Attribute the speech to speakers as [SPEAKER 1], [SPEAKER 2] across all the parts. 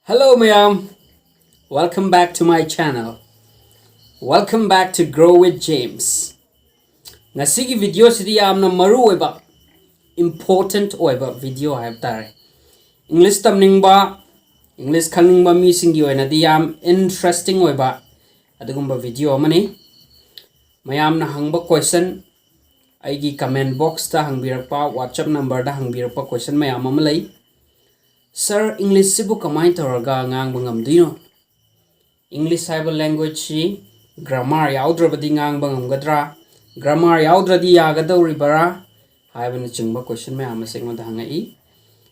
[SPEAKER 1] Hello mayam, welcome back to my channel. Welcome back to Grow with James. Ngasigi video sidi amna maru oiba important oiba video have tare. English tamningba English khangingba mi singi oina di yam interesting oiba adugumba video amani. Mayam na hangba question aigi comment box ta hangbirakpa WhatsApp number da hangbirakpa question mayam amalai. Sir, English sibu kamai taraga ngangba ngamdino. English haiba language si grammar yaudra ngangba ngamgadra. Grammar yaudra di yagadawribara haiba na chingba question may amasingwada hangai.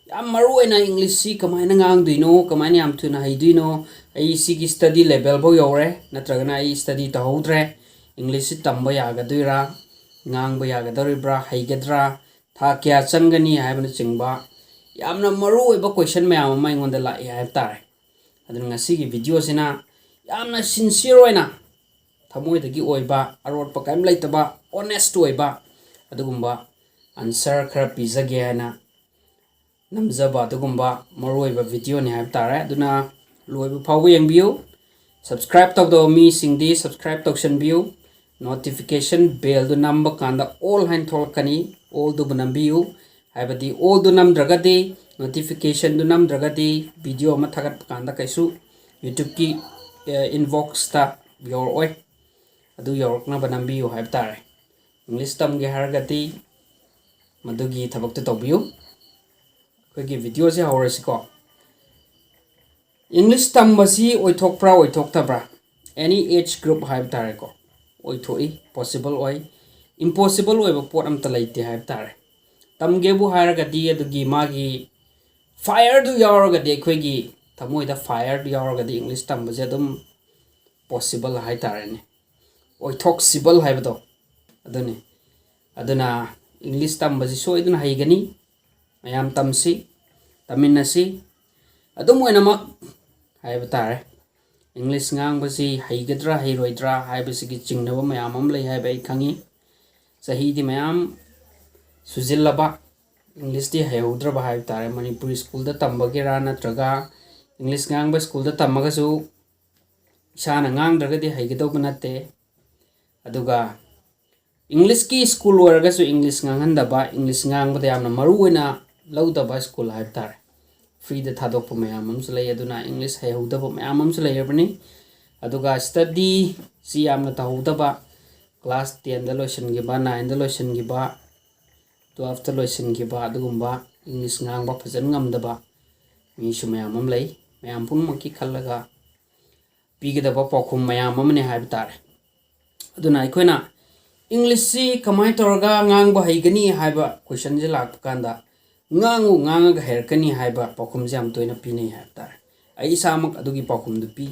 [SPEAKER 1] Yam maru na English si kamai na ngangdino, kamai na yam tuna haidino. Ay sigi study level bo yore, natragana ay study tahodre. English si tamba yagadwira, ngangba yagadawribara, haigadra, tha kya changani haiba na chingba. Yamna maru oiba question mayam ama ingonda la haib tare. Aduna ngasigi video sina yamna sincere oina thamoidagi oiba arotpa kaim laitaba honest oiba adugumba answer khara pizage hana namjaba adugumba maru oiba video ni haib tare. Aduna loiba phawu yengbiu, subscribe tawdo mi singdi subscribe tawsan biu, notification bell du number kanda all hain tholkani all du banambiu. Haibadi all do nam dragadi notification do nam dragadi video ma thagat kanda kaisu YouTube ki inbox ta your oi adu york na banambi yo haib tare. English tam ge hargati madugi thabak to tobiu ko gi video se hawrasi ko. English tam basi oithok pra oithok tabra any age group haib tare ko oithoi possible oi impossible oi ba pot am ta laite haib tare. Tamgebu haragadi adugi magi fire du yauragadi akhoi thamoida fire du yauragadi English tambaje adum possible hai tarene oithoxible haibado aduna English tambaje so iduna haigani mayam tamsi taminasi adum oinamak haibatare English ngangbasi haigadra hairoidra haibasi gi chingnaba mayam am lei haiba I khangi sahi di mayam Suzillaba English di hayudra bahai tare Manipuri school da tambagera natraga English ngangba school da tamagasu isana ngangdraga di haigadaw nate aduga English ki school waragasu English nganghandaba English ngangba da yamna maruina lawdaba school hai tare free da thadokpa mayamam sulai aduna English hayudaba mayamam sulai yarbani aduga study si yamna tahudaba class 10 da lotion giba 9 da lotion giba 12 ta loisin giba adugumba English ngangba phajan ngamdaba mi su mayam am lei mayam punmaki khallaga pigidaba pakhum mayam amne haib tare. Aduna aikoina English si kamai torga ngangba haigani haiba question je lak kanda ngangu ngangaga herkani haiba pakhum jam toina pini haib tare. Ai samak adugi pakhum du pi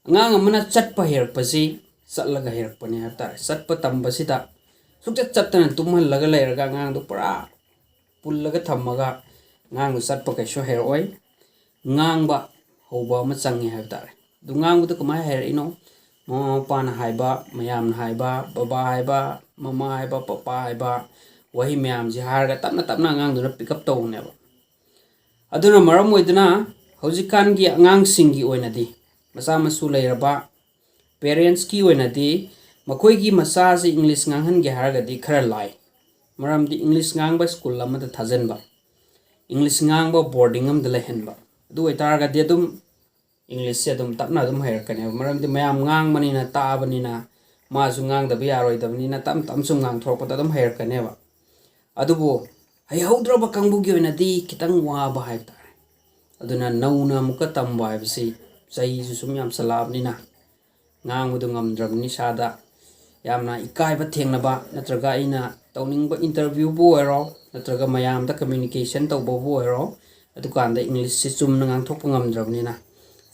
[SPEAKER 1] ngang amana chatpa herpasi satlaga herpani haib tare. Satpa tambasida sukchat chatana tumhal laga lairaga ngang do pura pullaga thamaga ngang do satpa kaisho hair oi ngangba hoba ma changi haib tare. Du ngang du kamai hair ino mama pana haiba mayam haiba baba haiba mama haiba papa haiba wahi mayam ji harga tapna ngang du pick up taw neba. Aduna maram oiduna haujikan gi ngang singi oinadi masa masu lairaba parents ki oinadi Makoigi masaji English nganghan ge haragadi khara lai maramdi English ngangba school amada thajanba English ngangba boarding am dala henba adu itaragadi adum English se adum tapna adum hairkane maramdi mayam ngang manina taabanina masu ngang da yaroi dabnina tam su ngang thokpa adum hairkane ba adubo hai haudraba kangbu gi oinadi kitang wa ba hai tare aduna nauna muka tamba haibsi sai su sum yam salabnina ngang udu ngamdrabni sada yamna ikai ba thengnaba natraga ina tawningba interview bo ero natraga mayam da communication tawbo bo ero adukanda English si chumna ngang thokpa ngamdrabnina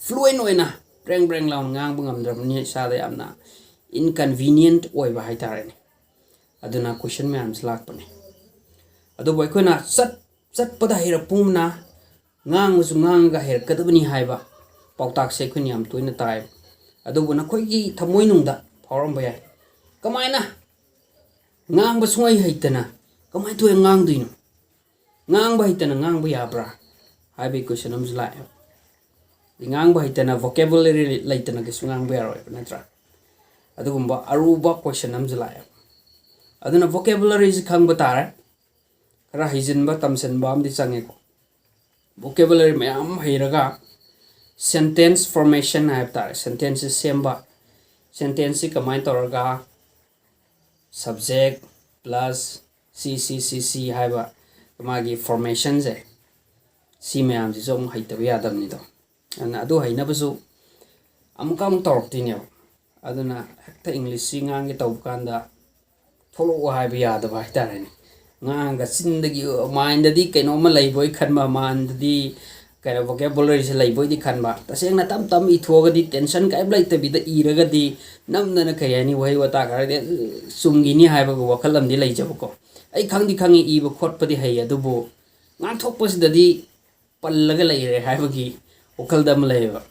[SPEAKER 1] fluent oina breng lawn ngang ngamdrabni sada yamna inconvenient oiba haitarene aduna question mayam slakpane adu boy koina sat pada hira pumna ngang usu ngang ga her kadabni haiba pautak se khun yam toina tai adu bona khoigi thamoi nungda phawramba yai kamaina ngangba sungai haitana kamai to ngang duino ngangba haitana ngangba yabra haibe question am slai ngangba haitana vocabulary laitana kisu ngangba yaroi natra adugumba aruba question amju lae aduna vocabulary ji khangba tare kara hijinba tamsenba amdi change ko vocabulary mayam heiraga sentence formation hai tare sentence semba sentence kamai toraga subject plus c haiba magi formation je si mayam ji som haitabe yadam ni do ana adu haina basu amukam tortine aduna hekta english singang ge taw kanda tholo haiba yadaba haitare ni nganga sindagi mind di kaino ma laiboi khanba man di kaino vocabulary se laiboi di khanba taseng na tam tam I thoga di tension kai blai te bi da iraga di namna na kayani wai wata gar de sumgini haiba go wakalam di lai jabko ai khangdi khangi I ba khot padi hai adubo ngang thok pas da di pallaga lai re haiba gi wakal dam laiba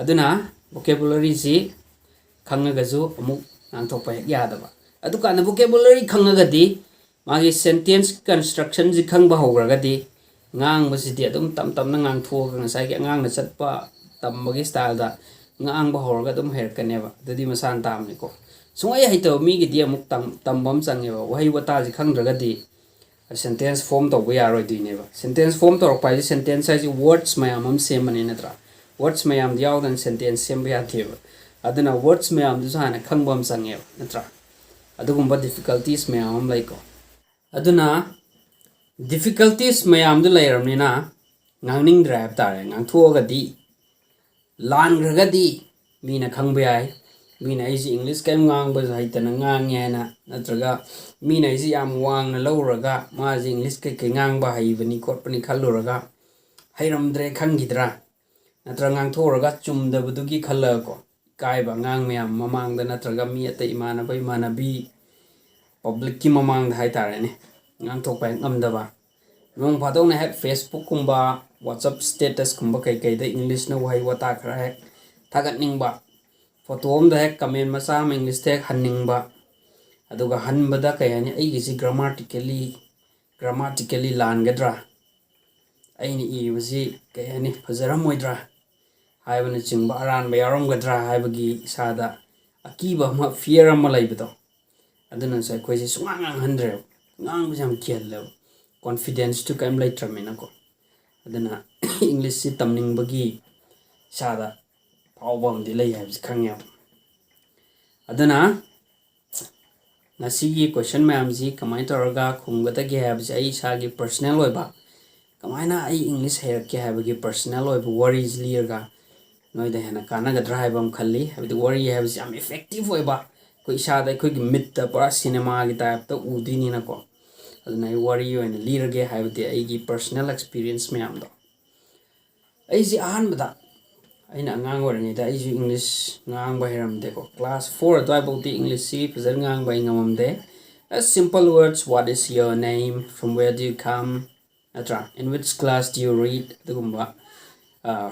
[SPEAKER 1] aduna vocabulary si khangaga ju amuk ngang thok pa yadaba adu kana vocabulary khangaga di magi sentence construction ji khangba hograga di ngang basidi adum tam tam na ngang thoga ngasai ge ngang na chatpa tambagi style da ngang ba horaga dum her kaneba dadi masan tam ni ko sungai haito mi gi di amuk tambam changeba wahai wata ji khangdraga di sentence form to ya roi di neba sentence form to pa ji sentence ji words mayam am sem mani natra words mayam yaw dan sentence sem ya theba aduna words mayam du sana khangbam changeba natra adugumba difficulties mayam am lai ko aduna difficulties mayam du lairamnina ngangning drive tare ngang thoga di lan graga di mina khangba ai mina isi english kai ngang ba hai tan ngang yana natraga mina isi yam wang na lawraga ma ji english kai kai ngang ba hai bani kot pani khalluraga hairamdre khangidra natra ngang thoraga chumda budugi khalla ko kai ba ngang mayam mamang da natraga mi ate imana bi public ki mamang hai tare ne ngang thok pa ngamdaba nong phadong na hek facebook kumba whatsapp status kumba kai kai da english na wai wata khara hek thagat ningba photo om da hek comment masa ma english tek haningba aduga hanbada kai ani ai gi grammatically lan gadra aini I wasi kai ani fajaram moidra haibana chingba aran ba yaram gadra haibagi sada akiba ma fear am laibado aduna sai koi si sungang handre ngang jam kiel confidence to kam lai tramina ko adana english si tamning bagi sada pawbam di lai habs khangya adana nasi gi question ma'am ji kamai toraga khungata ge habs ai sagi personal oiba kamaina ai english hair ke habagi personal oiba worries lirga noida hena kana ga drive am khalli habdi worry habs am effective oiba koi sada koi gi mit ta para cinema gi type to udini na ko aduna I worry you and lirage habdi ai gi personal experience ma'am do ai ji ahan bada aina ngang warani da ai ji english ngang ba heram de ko class 4 adwai di english si pazar ngang ba ngamam de as simple words what is your name from where do you come atra in which class do you read dugumba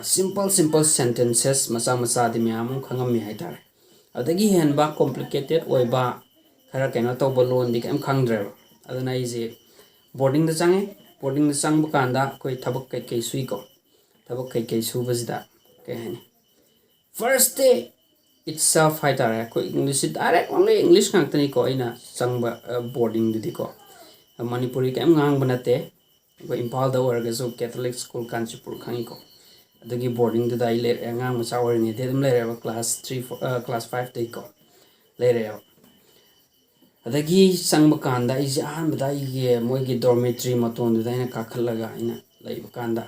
[SPEAKER 1] simple sentences masa di ma'am khangam mi haitare adagi hen ba complicated oiba khara kaino to bolon di kam khangdre aduna ise boarding da chang bu kanda koi thabak kai sui ko thabak kai su bazida kai hani first day itself haitare ko english direct only english ngantani ko ina changba boarding di ko manipuri kam ngang banate ko impal da warga so catholic school kanchipur khangi ko adagi boarding da dai le ngang ma chawar ni de dum le class 3 class 5 dai ko le re adagi sangba kanda is an badai ge moi gi dormitory maton da ina kakhallaga ina laiba kanda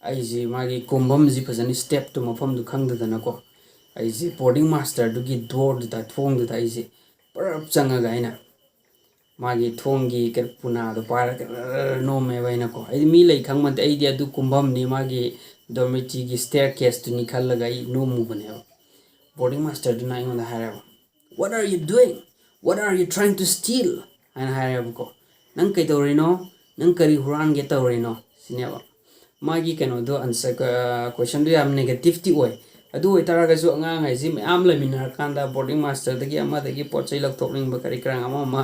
[SPEAKER 1] ai ji magi kumbam ji phajani step to mafam du khangda dana ko ai ji boarding master du gi door da thong da ai ji parap changa ga ina magi thong gi ke puna do para no me ba ina ko ai mi lai khangman ai dia du kumbam ni magi dormitory gi staircase tu ni khallaga ai no mu bane boarding master du na ina hara what are you doing what are you trying to steal and hara ko nang kai dorino nang kari huran ge dorino sineba magi kano do answer question do am negative ti oi adu itara ga su anga ngai ji am la minar kanda boarding master dagi ama dagi pochai lak thokling ba kari krang ama ma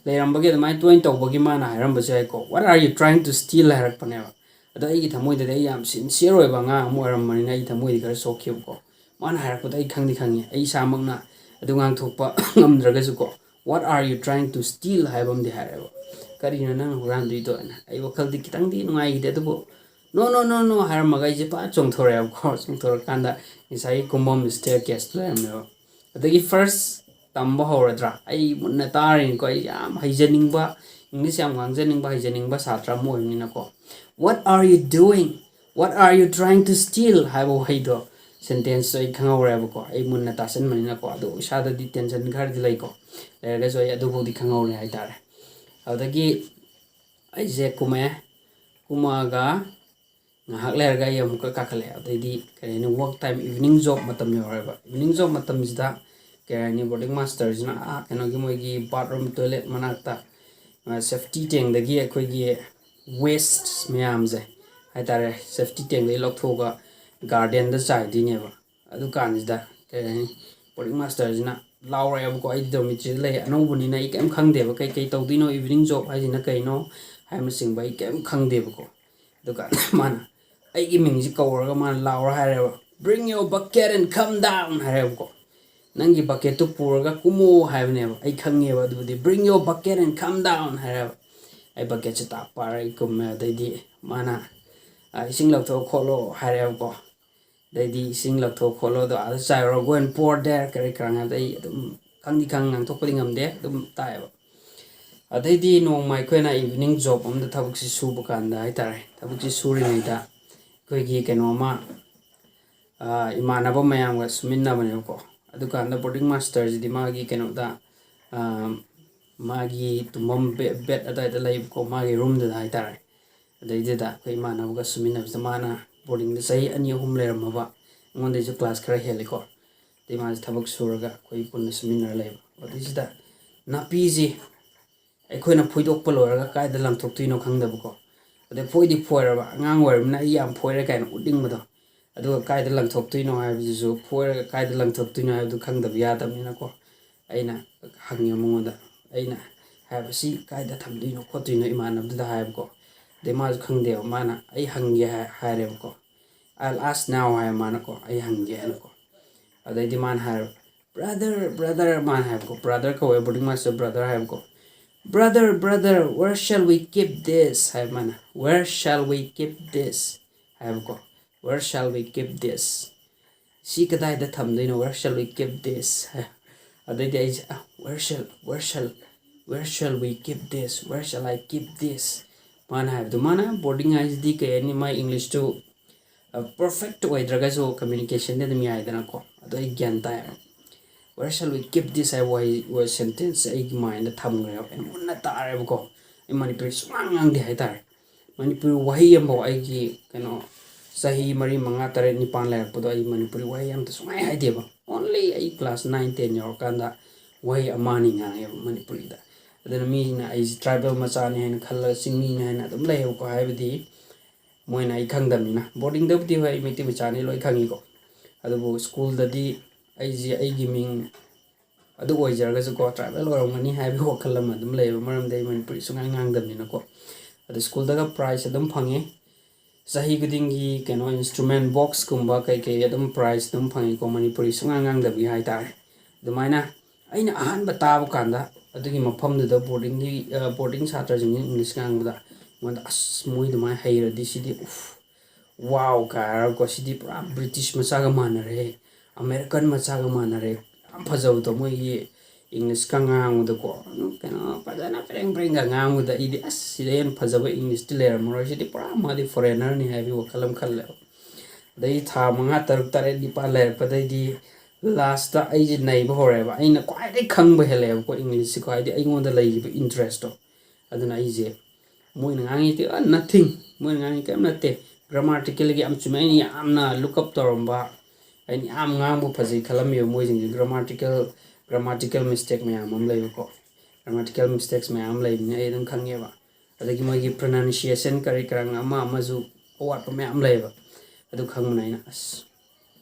[SPEAKER 1] leiram bagi mai toin to bagi mana hairam ba sai ko what are you trying to steal harak paneba ꯑꯗꯣ ꯑꯩꯒꯤ ꯊꯃꯣꯏꯗꯗꯤ ꯑꯩ ꯌꯥꯝ sincere ꯑꯣꯏꯕ ꯑꯉꯥꯡ ꯑꯃ ꯑꯣꯏꯔꯝꯕꯅꯤꯅ ꯑꯩ ꯊꯃꯣꯏꯗꯤ ꯈꯔ ꯁꯣꯛꯈꯤꯕꯀꯣ ꯃꯥꯅ ꯍꯥꯏꯔꯛꯄꯗ ꯑꯩ ꯈꯪꯉꯦ ꯑꯩ ꯏꯁꯥꯃꯛꯅ ꯑꯗꯨ ꯉꯥꯡꯊꯣꯛꯄ ꯉꯝꯗ꯭ꯔꯒꯁꯨꯀꯣ what are you trying to steal ꯍꯥꯏꯕ ꯑꯃꯗꯤ ꯍꯥꯏꯔꯦꯕ ꯀꯔꯤꯅꯣ ꯅꯪ ꯍꯨꯔꯥꯟꯗꯣꯏꯗꯣ ꯑꯅ ꯑꯩ ꯋꯥꯈꯜꯗꯤ ꯈꯤꯇꯪꯗꯤ ꯅꯨꯡꯉꯥꯏꯈꯤꯗꯦ ꯑꯗꯨꯕꯨ no ꯍꯥꯏꯔꯝꯃꯒ ꯑꯩꯁꯦ ꯄꯨꯔꯥ ꯆꯣꯡꯊꯣꯔꯛꯑꯦꯕꯀꯣ ꯆꯣꯡꯊꯣꯔꯀꯥꯟꯗ ꯉꯁꯥꯏꯒꯤ ꯀꯨꯝꯐꯝ ꯁ꯭ꯇꯦꯌꯔ ꯀꯦꯁꯇꯨ ꯂꯩꯔꯝꯃꯦꯕ ꯑꯗꯒꯤ ꯐꯥꯔꯁ ꯇꯝꯕ ꯍꯧꯔꯗ꯭ꯔꯥ ꯑꯩ ꯃꯨꯟꯅ ꯇꯥꯔꯤꯅꯤꯀꯣ ꯑꯩ ꯌꯥꯝ ꯍꯩꯖꯅꯤꯡꯕ ꯏꯪꯂꯤꯁ ꯌꯥꯝ ꯉꯥꯡꯖꯅꯤꯡꯕ ꯍꯩꯖꯅꯤꯡꯕ ꯁꯥꯇ꯭ꯔ ꯑꯃ ꯑꯣꯏꯕꯅꯤꯅꯀꯣ what are you doing what are you trying to steal ꯍꯥꯏꯕ ꯋꯥꯍꯩꯗꯣ ꯁꯦꯟꯇꯦꯟꯁꯇꯣ ꯑꯩ ꯈꯪꯍꯧꯔꯦꯕꯀꯣ ꯑꯩ ꯃꯨꯟꯅ ꯇꯥꯁꯟꯕꯅꯤꯅꯀꯣ ꯑꯗꯣ ꯏꯁꯥꯗꯗꯤ ꯇꯦꯟꯁꯟ ꯈꯔꯗꯤ ꯂꯩꯀꯣ ꯂꯩꯔꯒꯁꯨ ꯑꯩ ꯑꯗꯨꯐꯥꯎꯗꯤ ꯈꯪꯍꯧꯔꯦ ꯍꯥꯏꯇꯥꯔꯦ ꯑꯗꯨꯗꯒꯤ ꯑꯩꯁꯦ ꯀꯨꯝꯃꯛꯑꯒ ꯉꯥꯏꯍꯥꯛ ꯂꯩꯔꯒ ꯑꯩ ꯑꯃꯨꯛꯀ ꯀꯥꯈꯠꯂꯛꯑꯦ ꯑꯗꯩꯗꯤ ꯀꯔꯤ ꯍꯥꯏꯅꯤ ꯋꯥꯔꯛ ꯇꯥꯏꯝ ꯏꯚꯤꯅꯤꯡ ꯖꯣꯕ ꯃꯇꯝ ꯌꯧꯔꯦꯕ ꯏꯚꯤꯅꯤꯡ ꯖꯣꯕ ꯃꯇꯝꯁꯤꯗ ꯀꯔꯤ ꯍꯥꯏꯅꯤ ꯕꯣꯔꯗꯤꯡ ꯃꯥꯁꯇꯔꯁꯤꯅ ꯀꯩꯅꯣꯒꯤ ꯃꯣꯏꯒꯤ ꯕꯥꯠꯔꯨꯝ ꯇꯣꯏꯂꯦꯠ ꯃꯅꯥꯛꯇ ꯁꯦꯐꯇꯤ ꯇꯦꯡꯗꯒꯤ ꯑꯩꯈꯣꯏꯒꯤ ꯋꯦꯁ ꯃꯌꯥꯝꯁꯦ ꯍꯥꯏꯇꯥꯔꯦ ꯁꯦꯐꯇꯤ ꯇꯦꯡꯗꯒꯤ ꯂꯧꯊꯣꯛꯑꯒ ꯒꯥꯔꯗꯦꯟꯗ ꯆꯥꯏꯗꯣꯏꯅꯦꯕ ꯑꯗꯨ ꯀꯥꯟꯁꯤꯗ ꯀꯔꯤ ꯍꯥꯏꯅꯤ ꯕꯣꯔꯗꯤꯡ ꯃꯥꯁꯇꯔꯁꯤꯅ ꯂꯥꯎꯔꯛꯑꯦꯕꯀꯣ ꯑꯩꯗꯤ ꯗꯣꯔꯃꯤꯇ꯭ꯔꯤꯗ ꯂꯩ ꯑꯅꯧꯕꯅꯤꯅ ꯑꯩ ꯀꯩꯝ ꯈꯪꯗꯦꯕ ꯀꯩ ꯇꯧꯗꯣꯏꯅꯣ ꯏꯚꯤꯅꯤꯡ ꯖꯣꯕ ꯍꯥꯏꯁꯤꯅ ꯀꯩꯅꯣ ꯍꯥꯏꯕꯅꯆꯤꯡꯕ ꯑꯩ ꯀꯩꯝ ꯈꯪꯗꯦꯕꯀꯣ ꯑꯗꯨꯒ ꯃꯥꯅ ꯑꯩꯒꯤ ꯃꯤꯡꯁꯤ ꯀꯧꯔꯒ ꯃꯥꯅ ꯂꯥꯎꯔ ꯍꯥꯏꯔꯦꯕ bring your bucket and come down ꯍꯥꯏꯔꯦꯕꯀꯣ ꯅꯪꯒꯤ ꯕꯛꯀꯦꯠꯇꯨ ꯄꯨꯔꯒ ꯀꯨꯝꯃꯣ ꯍꯥꯏꯕꯅꯦꯕ ꯑꯩ ꯈꯪꯉꯦꯕ ꯑꯗꯨꯕꯨꯗꯤ bring your bucket and come down ꯍꯥꯏꯔꯦꯕ ꯑꯩ ꯕꯛꯀꯦꯠꯁꯦ ꯇꯥꯛ ꯄꯥꯔ ꯑꯩ ꯀꯨꯝꯃꯦ ꯑꯗꯩꯗꯤ ꯃꯥꯅ ꯏꯁꯤꯡ ꯂꯧꯊꯣꯛ ꯈꯣꯠꯂꯣ ꯍꯥꯏꯔꯦꯕꯀꯣ ꯑꯗꯩꯗꯤ ꯏꯁꯤꯡ ꯂꯧꯊꯣꯛ ꯈꯣꯠꯂꯣꯗꯣ ꯑꯥꯗ ꯆꯥꯏꯔꯣ go and pour there ꯀꯔꯤ ꯀꯔꯥ ꯍꯥꯏꯕꯗ ꯑꯩ ꯑꯗꯨꯝ ꯉꯥꯡꯊꯣꯛꯄꯗꯤ ꯉꯝꯗꯦ ꯑꯗꯨꯝ ꯇꯥꯏꯑꯦꯕ ꯑꯗꯩꯗꯤ ꯅꯣꯡꯃ ꯑꯩꯈꯣꯏꯅ ꯏꯚꯤꯅꯤꯡ ꯖꯣꯕ ꯑꯝꯗ ꯊꯕꯛꯁꯤ ꯁꯨꯕ ꯀꯥꯟꯗ ꯍꯥꯏꯇꯥꯔꯦ ꯊꯕꯛꯁꯤ ꯁꯨꯔꯤꯉꯩꯗ ꯑꯩꯈꯣꯏꯒꯤ ꯀꯩꯅꯣꯝꯃ ꯏꯃꯥꯟꯅꯕ ꯃꯌꯥꯝꯒ ꯁꯨꯃꯤꯟꯅꯕꯅꯦꯕꯀꯣ ꯑꯗꯨꯀꯥꯟꯗ ꯕꯣꯔꯗꯤꯡ ꯃꯥꯁꯇꯔꯁꯤꯗꯤ ꯃꯥꯒꯤ ꯀꯩꯅꯣꯗ ꯃꯥꯒꯤ ꯇꯨꯝꯐꯝ ꯕꯦꯠ ꯑꯗꯨꯋꯥꯏꯗ ꯂꯩꯕꯀꯣ ꯃꯥꯒꯤ ꯔꯨꯝꯗꯨꯗ ꯍꯥꯏꯇꯥꯔꯦ ꯑꯗꯩꯗꯨꯗ ꯑꯩꯈꯣꯏ ꯏꯃꯥꯟꯅꯕꯒ ꯁꯨꯃꯤꯟꯅꯕꯁꯤꯗ ꯃꯥꯅ ꯕꯣꯔꯗꯤꯡꯗ ꯆꯍꯤ 2-3 ꯂꯩꯔꯝꯃꯕ ꯑꯩꯉꯣꯟꯗꯩꯁꯨ ꯀ꯭ꯂꯥꯁ ꯈꯔ ꯍꯦꯜꯂꯤꯀꯣ ꯑꯗꯩ ꯃꯥꯁꯤ ꯊꯕꯛ ꯁꯨꯔꯒ ꯑꯩꯈꯣꯏ ꯄꯨꯟꯅ ꯁꯨꯃꯤꯟꯅꯔ ꯂꯩꯕ ꯑꯗꯩꯁꯤꯗ ꯅꯥꯄꯤꯁꯤ ꯑꯩꯈꯣꯏꯅ ꯐꯣꯏꯗꯣꯛꯄ ꯂꯣꯏꯔꯒ ꯀꯥꯏꯗ ꯂꯪꯊꯣꯛꯇꯣꯏꯅꯣ ꯈꯪꯗꯕꯀꯣ ꯑꯗꯩ ꯐꯣꯏꯔꯕ ꯑꯉꯥꯡ ꯑꯣꯏꯔꯕꯅꯤꯅ ꯑꯩ ꯌꯥꯝ ꯐꯣꯏꯔꯦ ꯀꯥꯏꯅ ꯎꯠꯅꯤꯡꯕꯗꯣ ꯑꯗꯨꯒ ꯀꯥꯏꯗ ꯂꯪꯊꯣꯛꯇꯣꯏꯅೋ ꯍꯥꯏꯕꯁꯤꯁꯨ ꯐꯣꯏꯔꯒ ꯀꯥꯏꯗ ꯂꯪꯊꯣꯛꯇꯣꯏꯅೋ ꯍꯥꯏꯕꯗꯨ ꯈꯪꯗꯕ ꯌꯥꯗꯕꯅꯤꯅꯀꯣ ꯑꯩꯅ ꯍꯪꯉꯦ ꯃꯉꯣꯟꯗ ꯑꯩꯅ ꯍꯥꯏꯕꯁꯤ ꯀꯥꯏꯗ ꯊꯝꯗꯣꯏꯅꯣ ꯈꯣꯠꯇꯣꯏꯅꯣ ꯏꯃꯥꯟꯅꯕꯗꯨꯗ ꯍꯥꯏꯕꯀꯣ ꯑꯗꯩ ꯃꯥꯁꯨ ꯈꯪꯗꯦꯕ ꯃꯥꯅ ꯑꯩ ꯍꯪꯒꯦ ꯍꯥꯏꯔꯦꯕꯀோ I'll ask now ꯍꯥꯏ ꯃꯥꯅꯀꯣ ꯑꯩ ꯍꯪꯒꯦ ꯍꯥꯏꯅꯀꯣ ꯑꯗꯩꯗꯤ ꯃꯥꯅ ꯍꯥꯏꯔꯕ brother ꯃꯥꯅ ꯍꯥꯏꯕꯀꯣ brother ꯀꯧꯋꯦ ꯕꯣꯔꯗꯤꯡ ꯃꯥꯁꯇꯔ brother ꯍꯥꯏꯕꯀꯣ brother where shall we keep this ꯍꯥꯏꯕ ꯃꯥꯅ where shall we keep this ꯍꯥꯏꯕꯀꯣ where shall we keep this ꯁꯤ ꯀꯗꯥꯏꯗ ꯊꯝꯗꯣꯏꯅꯣ where shall we keep this ꯑꯗꯩꯗꯤ ꯑꯩꯁꯦ where shall we keep this where shall I keep this ꯃꯥꯅ ꯍꯥꯏꯕꯗꯣ ꯃꯥꯅ ꯕꯣꯔꯗꯤꯡ ꯍꯥꯏꯁꯤꯗꯤ ꯀꯩ ꯍꯥꯏꯅꯤ ꯃꯥ ꯏꯪꯂꯤꯁꯇꯨ ꯄꯔꯐꯦꯛट ꯑꯣꯏꯗ꯭ꯔꯒꯁꯨ ꯀꯝꯃ꯭ꯌꯨꯅꯤꯀꯦꯁꯟꯗꯤ ꯑꯗꯨꯝ ꯌꯥꯏꯗꯅꯀꯣ ꯑꯗꯣ ꯑꯩ ꯒ꯭ꯌꯥꯟ ꯇꯥꯏꯑꯕ where shall we keep this ꯍꯥꯏꯕ ꯋꯥꯍꯩ ꯁꯦꯟꯇꯦꯟꯁꯁꯦ ꯑꯩꯒꯤ ꯃꯥꯏꯟꯗ ꯊꯝꯈ꯭ꯔꯦꯕ ꯑꯩ ꯃꯨꯟꯅ ꯇꯥꯔꯦꯕꯀꯣ ꯑꯩ ꯃꯅꯤꯄꯨꯔꯤ ꯁꯨꯡꯉꯥꯡ ꯉꯥꯡꯗꯦ ꯍꯥꯏꯇꯥꯔꯦ ꯃꯅꯤꯄꯨꯔꯤ ꯋꯥꯍꯩ ꯑꯃꯐꯥꯎ ꯑꯩꯒꯤ ꯀꯩꯅꯣ ꯆꯍꯤ 3-5-7-9 ꯂꯩꯔꯛꯄꯗꯣ ꯑꯩ ꯃꯅꯤꯄꯨꯔꯤ ꯋꯥꯍꯩ ꯑꯝꯇ ꯁꯨꯡꯉꯥꯏ ꯍꯥꯏꯗꯦꯕ ꯑꯣꯟꯂꯤ ꯑꯩ ꯀ꯭ꯂꯥꯁ 9-10 ꯌꯧꯔꯀꯥꯟꯗ ꯋꯥꯍꯩ ꯑꯃꯅꯤ ꯉꯥꯡꯉꯦꯕ ꯃꯅꯤꯄꯨꯔꯤꯗ ꯑꯗꯨꯅ ꯃꯤꯅ ꯑꯩꯁꯦ ꯇ꯭ꯔꯥꯏꯕꯦꯜ ꯃꯆꯥꯅꯤ ꯍꯥꯏꯅ ꯈꯜꯂꯒ ꯆꯤꯡꯃꯤꯅꯤ ꯍꯥꯏꯅ ꯑꯗꯨꯝ ꯂꯩꯌꯦꯕꯀꯣ ꯍꯥꯏꯕꯗꯤ ꯃꯣꯏꯅ ꯑꯩ ꯈꯪꯗꯕꯅꯤꯅ ꯕꯣꯔꯗꯤꯡꯗꯕꯨꯗꯤ ꯍꯣꯏ ꯑꯩ ꯃꯩꯇꯩ ꯃꯆꯥꯅꯤ ꯂꯣꯏ ꯈꯪꯉꯤꯀꯣ ꯑꯗꯨꯕꯨ ꯁ꯭ꯀꯨꯜꯗꯗꯤ ꯑꯩꯒꯤ ꯃꯤꯡ ꯑꯗꯨ ꯑꯣꯏꯖꯔꯒꯁꯨꯀꯣ ꯇ꯭ꯔꯥꯏꯕꯦꯜ ꯑꯣꯏꯔꯝꯒꯅꯤ ꯍꯥꯏꯕꯒꯤ ꯋꯥꯈꯜ ꯑꯃ ꯑꯗꯨꯝ ꯂꯩꯌꯦꯕ ꯃꯔꯝꯗꯤ ꯑꯩ ꯃꯅꯤꯄꯨꯔꯤ ꯁꯨꯡꯉꯥꯡ ꯉꯥꯡꯗꯕꯅꯤꯅꯀꯣ ꯑꯗꯣ ꯁ꯭ꯀꯨꯜꯗꯒ ꯄ꯭ꯔꯥꯏꯖ ꯑꯗꯨꯝ ꯐꯪꯉꯤ ꯆꯍꯤ ꯈꯨꯗꯤꯡꯒꯤ ꯀꯩꯅꯣ ꯏꯟꯁꯇ꯭ꯔꯨꯃꯦꯟ ꯕꯣꯛꯁꯀꯨꯝꯕ ꯀꯩ ꯑꯗꯨꯝ ꯄ꯭ꯔꯥꯏꯖ ꯑꯗꯨꯝ ꯐꯪꯉꯤꯀꯣ ꯃꯅꯤꯄꯨꯔꯤ ꯁꯨꯡꯉꯥꯡ ꯉꯥꯡꯗꯕꯒꯤ ꯍꯥꯏꯇꯥꯔꯦ ꯑꯗꯨꯃꯥꯏꯅ ꯑꯩꯅ ꯑꯍꯥꯟꯕ ꯇꯥꯕ ꯀꯥꯟꯗ ꯑꯗꯨꯒꯤ ꯃꯐꯝꯗꯨꯗ ꯕꯣꯔꯗꯤꯡ ꯁꯥꯇ꯭ꯔꯁꯤꯡꯅ ꯏꯪꯂꯤꯁ ꯉꯥꯡꯕꯗ ꯑꯩꯉꯣꯟꯗ ꯑꯁ ꯃꯣꯏ ꯑꯗꯨꯃꯥꯏꯅ ꯍꯩꯔꯗꯤ ꯁꯤꯗꯤ ꯋꯥꯎ ꯀꯥꯏꯔꯒꯀꯣ ꯁꯤꯗꯤ ꯄꯨꯔꯥ ꯕ꯭ꯔꯤꯇꯤꯁ ꯃꯆꯥꯒ ꯃꯥꯟꯅꯔꯦ ꯑꯃꯦꯔꯤꯀꯟ ꯃꯆꯥꯒ ꯃꯥꯟꯅꯔꯦ ꯌꯥꯝ ꯐꯖꯕꯗꯣ ꯃꯣꯏꯒꯤ ꯏꯪꯂꯤꯁꯀ ꯉꯥꯡꯕꯗꯀꯣ ꯀꯩꯅꯣ ꯐꯖꯅ ꯄꯦꯔꯦꯡꯒ ꯉꯥꯡꯕꯗ ꯑꯩꯗꯤ ꯑꯁ ꯁꯤꯗ ꯍꯦꯟꯅ ꯐꯖꯕ ꯏꯪꯂꯤꯁꯇꯤ ꯂꯩꯔꯝꯃꯔꯣꯏ ꯁꯤꯗꯤ ꯄꯨꯔꯥ ꯃꯥꯗꯤ ꯐꯣꯔꯦꯟꯅꯔꯅꯤ ꯍꯥꯏꯕꯒꯤ ꯋꯥꯈꯜ ꯑꯃ ꯈꯜꯂꯦꯕ ꯑꯗꯩ ꯊꯥ 5-6-7-9 ꯂꯩꯔꯛꯄꯗꯩꯗꯤ ꯂꯥꯁꯇ ꯑꯩꯁꯦ ꯅꯩꯕ ꯍꯧꯔꯛꯑꯦꯕ ꯑꯩꯅ ꯈ꯭ꯋꯥꯏꯗꯒꯤ ꯈꯪꯕ ꯍꯦꯜꯂꯛꯑꯦꯕꯀꯣ ꯏꯪꯂꯤꯁꯁꯤꯀꯣ ꯍꯥꯏꯗꯤ ꯑꯩꯉꯣꯟꯗ ꯂꯩꯔꯤꯕ ꯏꯟꯇꯔꯦꯁꯇꯣ ꯑꯗꯨꯅ ꯑꯩꯁꯦ ꯃꯣꯏꯅ ꯉꯥꯡꯉꯤꯗꯤ ꯅꯊꯤꯡ ꯃꯣꯏꯅ ꯉꯥꯡꯉꯤ ꯀꯔꯤꯝ ꯅꯠꯇꯦ ꯒ꯭ꯔꯥꯃꯥꯔꯇꯤꯀꯦꯜꯒꯤ ꯌꯥꯝ ꯆꯨꯝꯃꯦ ꯑꯩꯅ ꯌꯥꯝꯅ ꯂꯨꯛꯑꯞ ꯇꯧꯔꯝꯕ ꯑꯩꯅ ꯌꯥꯝ ꯉꯥꯡꯕ ꯐꯖꯩ ꯈꯜꯂꯝꯃꯤꯕ ꯃꯣꯏꯁꯤꯡꯁꯦ ꯒ꯭ꯔꯥꯃꯥꯇꯤꯀꯦꯜ ꯃꯤꯁꯇꯦꯛ ꯃꯌꯥꯝ ꯑꯃ ꯂꯩꯕꯀꯣ ꯒ꯭ꯔꯥꯃꯥꯇꯤꯀꯦꯜ ꯃꯤꯁꯇꯦꯛꯁ ꯃꯌꯥꯝ ꯑꯃ ꯂꯩꯕꯅꯤꯅ ꯑꯩ ꯑꯗꯨꯝ ꯈꯪꯉꯦꯕ ꯑꯗꯒꯤ ꯃꯣꯏꯒꯤ ꯄ꯭ꯔꯣꯅꯥꯎꯟꯁꯤꯌꯦꯁꯟ ꯀꯔꯤ ꯀꯔꯥ ꯑꯃꯁꯨ ꯑꯋꯥꯠꯄ ꯃꯌꯥꯝ ꯂꯩꯌꯦꯕ ꯑꯗꯨ ꯈꯪꯕꯅ ꯑꯩꯅ ꯑꯁ